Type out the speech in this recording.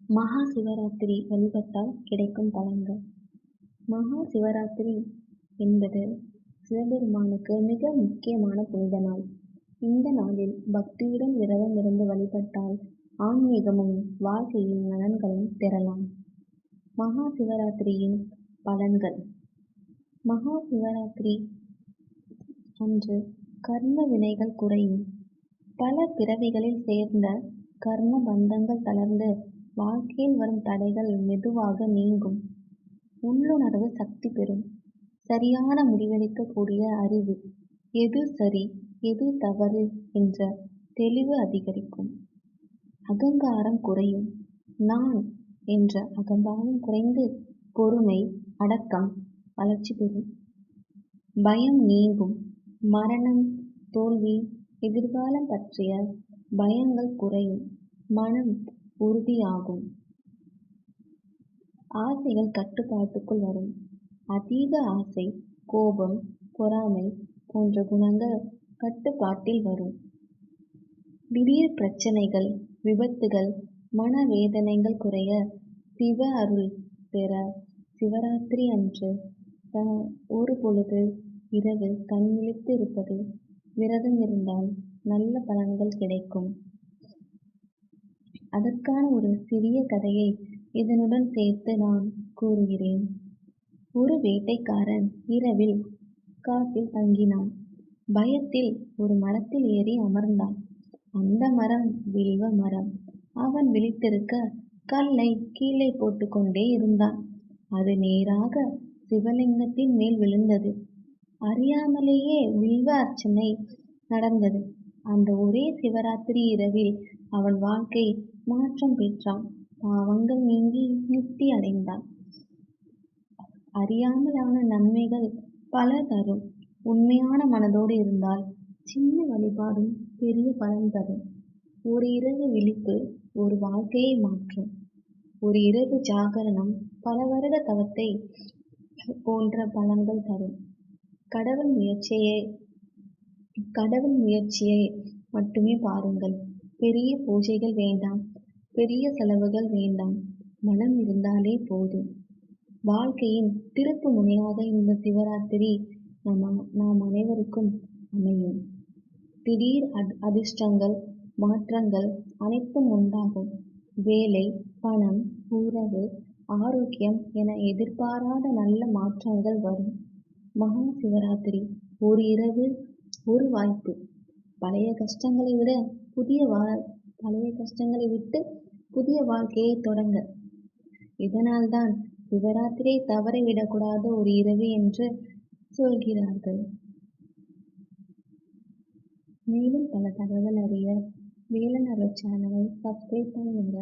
மகா சிவராத்திரி வழிபட்டால் கிடைக்கும் பலன்கள். மகா சிவராத்திரி என்பது சிவபெருமானுக்கு மிக முக்கியமான புனித நாள். இந்த நாளில் பக்தியுடன் விரதம் இருந்து வழிபட்டால் ஆன்மீகமும் வாழ்க்கையில் நலன்களும் பெறலாம். மகா சிவராத்திரியின் பலன்கள். மகா சிவராத்திரி அன்று கர்ம வினைகள் குறையும். பல பிறவிகளில் சேர்ந்த கர்ம பந்தங்கள் தளர்ந்து வாழ்க்கையில் வரும் தடைகள் மெதுவாக நீங்கும். உள்ளுணர்வு சக்தி பெறும். சரியான முடிவெடுக்கக்கூடிய அறிவு, எது சரி எது தவறு என்ற தெளிவு அதிகரிக்கும். அகங்காரம் குறையும். நான் என்ற அகம்பாவம் குறைந்து பொறுமை, அடக்கம் வளர்ச்சி பெறும். பயம் நீங்கும். மரணம், தோல்வி, எதிர்காலம் பற்றிய பயங்கள் குறையும். மனம் உறுதியாகும். ஆசைகள் கட்டுப்பாட்டுக்குள் வரும். அதீத ஆசை, கோபம், பொறாமை போன்ற குணங்கள் கட்டுப்பாட்டில் வரும். திடீர் பிரச்சனைகள், விபத்துகள், மனவேதனைகள் குறைய சிவ அருள் பெற சிவராத்திரி அன்று ஒரு பொழுது இரவு கண் விழித்து இருப்பது, விரதம் இருந்தால் நல்ல பலன்கள் கிடைக்கும். அதற்கான ஒரு சிறிய கதையை இதனுடன் சேர்த்து நான் கூறுகிறேன். ஒரு வேட்டைக்காரன் இரவில் காட்டில் தங்கினான். பயத்தில் ஒரு மரத்தில் ஏறி அமர்ந்தான். அந்த மரம் வில்வ மரம். அவன் விழித்திருக்க கல்லை கீழே போட்டுக்கொண்டே இருந்தான். அது நேராக சிவலிங்கத்தின் மேல் விழுந்தது. அறியாமலேயே வில்வ அர்ச்சனை நடந்தது. அந்த ஒரே சிவராத்திரி இரவில் அவன் வாழ்க்கை மாற்றம் பெற்றான். பாவங்கள் நீங்கி முக்தி அடைந்தான். அறியாமலான நன்மைகள் பல தரும். உண்மையான மனதோடு இருந்தால் சின்ன வழிபாடும் பெரிய பலன் தரும். ஒரு இரவு விழிப்பு ஒரு வாழ்க்கையை மாற்றும். ஒரு இரவு ஜாகரணம் பல வருட தவத்தை போன்ற பலன்கள் தரும். கடவுள் முயற்சியை மட்டுமே பாருங்கள். பெரிய பூஜைகள் வேண்டாம், பெரிய செலவுகள் வேண்டாம். மனம் இருந்தாலே போதும். வாழ்க்கையின் திருப்பு முனையாக இந்த சிவராத்திரி நாம் அனைவருக்கும் அமையும். திடீர் அதிர்ஷ்டங்கள், மாற்றங்கள் அனைத்தும் உண்டாகும். வேலை, பணம், உறவு, ஆரோக்கியம் என எதிர்பாராத நல்ல மாற்றங்கள் வரும். மகா சிவராத்திரி ஒரு இரவு, ஒரு வாய்ப்பு. பழைய கஷ்டங்களை விட்டு புதிய வாழ்க்கையை தொடங்க. இதனால்தான் சிவராத்திரியை தவறவிடக்கூடாத ஒரு இரவு என்று சொல்கிறார்கள். மேலும் பல தகவல் அறிய வேலன் அருள் சேனலை சப்ஸ்கிரைப் பண்ணுங்க.